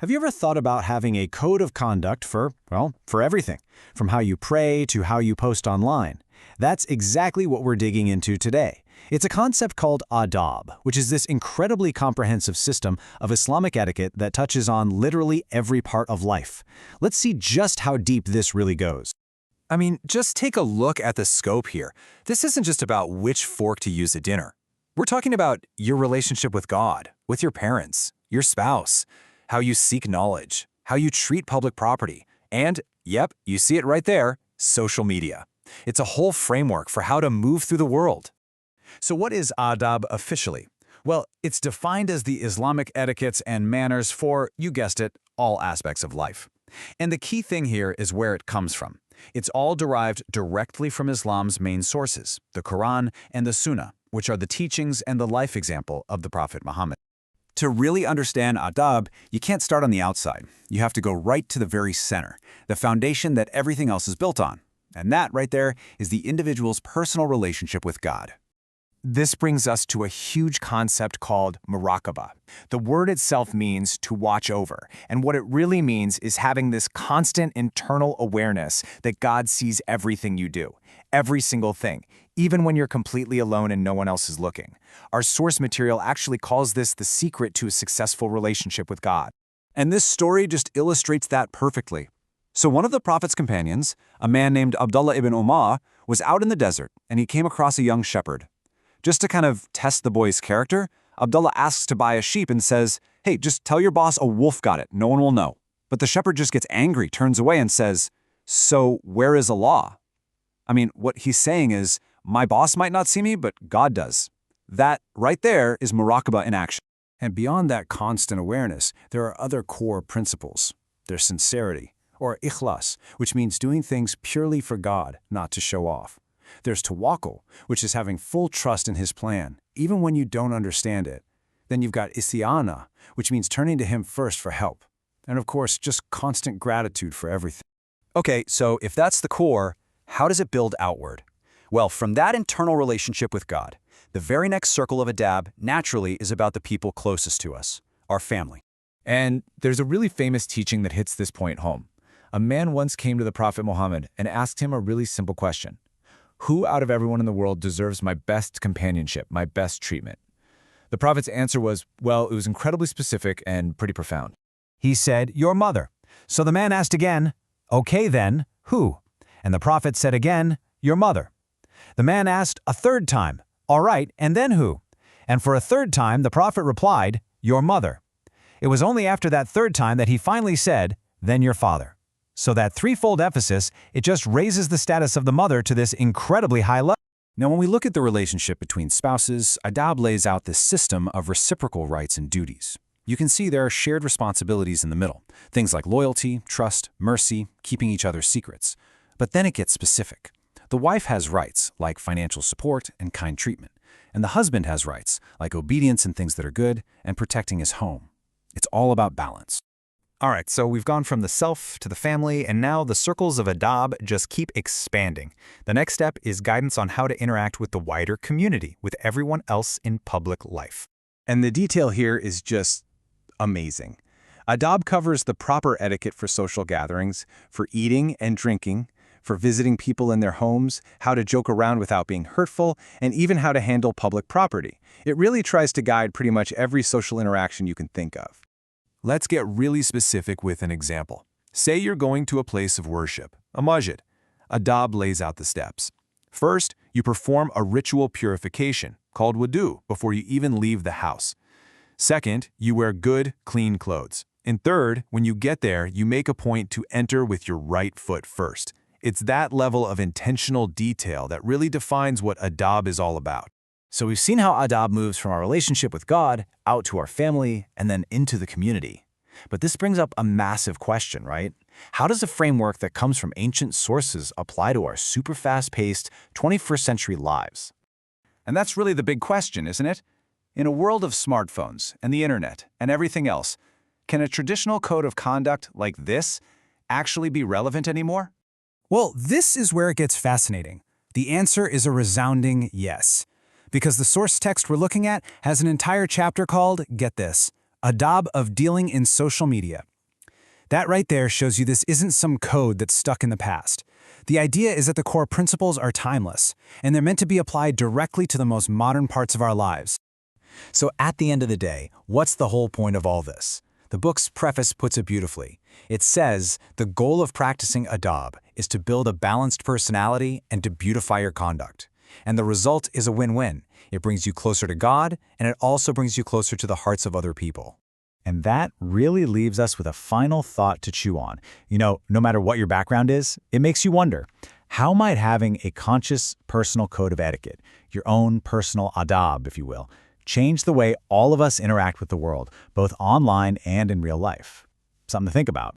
Have you ever thought about having a code of conduct for everything, from how you pray to how you post online? That's exactly what we're digging into today. It's a concept called Adaab, which is this incredibly comprehensive system of Islamic etiquette that touches on literally every part of life. Let's see just how deep this really goes. I mean, just take a look at the scope here. This isn't just about which fork to use at dinner. We're talking about your relationship with God, with your parents, your spouse, how you seek knowledge, how you treat public property, and, yep, you see it right there, social media. It's a whole framework for how to move through the world. So what is Adab officially? Well, it's defined as the Islamic etiquettes and manners for, you guessed it, all aspects of life. And the key thing here is where it comes from. It's all derived directly from Islam's main sources, the Quran and the Sunnah, which are the teachings and the life example of the Prophet Muhammad. To really understand Adab, you can't start on the outside. You have to go right to the very center, the foundation that everything else is built on. And that right there is the individual's personal relationship with God. This brings us to a huge concept called muraqabah. The word itself means to watch over, and what it really means is having this constant internal awareness that God sees everything you do, every single thing, even when you're completely alone and no one else is looking. Our source material actually calls this the secret to a successful relationship with God. And this story just illustrates that perfectly. So one of the Prophet's companions, a man named Abdullah ibn Umar, was out in the desert, and he came across a young shepherd. Just to kind of test the boy's character, Abdullah asks to buy a sheep and says, "Hey, just tell your boss a wolf got it, no one will know." But the shepherd just gets angry, turns away and says, "So where is Allah?" I mean, what he's saying is, my boss might not see me, but God does. That right there is muraqabah in action. And beyond that constant awareness, there are other core principles. There's sincerity, or ikhlas, which means doing things purely for God, not to show off. There's tawakkul, which is having full trust in His plan, even when you don't understand it. Then you've got isti'ana, which means turning to Him first for help. And of course, just constant gratitude for everything. Okay, so if that's the core, how does it build outward? Well, from that internal relationship with God, the very next circle of Adab naturally is about the people closest to us, our family. And there's a really famous teaching that hits this point home. A man once came to the Prophet Muhammad and asked him a really simple question. Who out of everyone in the world deserves my best companionship, my best treatment? The Prophet's answer was, well, it was incredibly specific and pretty profound. He said, "Your mother." So the man asked again, "Okay then, who?" And the Prophet said again, "Your mother." The man asked a third time, "All right, and then who?" And for a third time, the Prophet replied, "Your mother." It was only after that third time that he finally said, "Then your father." So that threefold emphasis, it just raises the status of the mother to this incredibly high level. Now, when we look at the relationship between spouses, Adab lays out this system of reciprocal rights and duties. You can see there are shared responsibilities in the middle, things like loyalty, trust, mercy, keeping each other's secrets. But then it gets specific. The wife has rights, like financial support and kind treatment, and the husband has rights, like obedience in things that are good and protecting his home. It's all about balance. All right, so we've gone from the self to the family, and now the circles of Adab just keep expanding. The next step is guidance on how to interact with the wider community, with everyone else in public life. And the detail here is just amazing. Adab covers the proper etiquette for social gatherings, for eating and drinking, for visiting people in their homes, how to joke around without being hurtful, and even how to handle public property. It really tries to guide pretty much every social interaction you can think of. Let's get really specific with an example. Say you're going to a place of worship, a masjid. Adab lays out the steps. First, you perform a ritual purification, called wudu, before you even leave the house. Second, you wear good, clean clothes. And third, when you get there, you make a point to enter with your right foot first. It's that level of intentional detail that really defines what Adab is all about. So we've seen how Adab moves from our relationship with God out to our family and then into the community. But this brings up a massive question, right? How does a framework that comes from ancient sources apply to our super fast-paced 21st century lives? And that's really the big question, isn't it? In a world of smartphones and the internet and everything else, can a traditional code of conduct like this actually be relevant anymore? Well, this is where it gets fascinating. The answer is a resounding yes. Because the source text we're looking at has an entire chapter called, get this, Adab of Dealing in Social Media. That right there shows you this isn't some code that's stuck in the past. The idea is that the core principles are timeless, and they're meant to be applied directly to the most modern parts of our lives. So at the end of the day, what's the whole point of all this? The book's preface puts it beautifully. It says, the goal of practicing Adaab is to build a balanced personality and to beautify your conduct. And the result is a win-win. It brings you closer to God, and it also brings you closer to the hearts of other people. And that really leaves us with a final thought to chew on. No matter what your background is, it makes you wonder, how might having a conscious personal code of etiquette, your own personal Adaab, if you will, change the way all of us interact with the world, both online and in real life? Something to think about.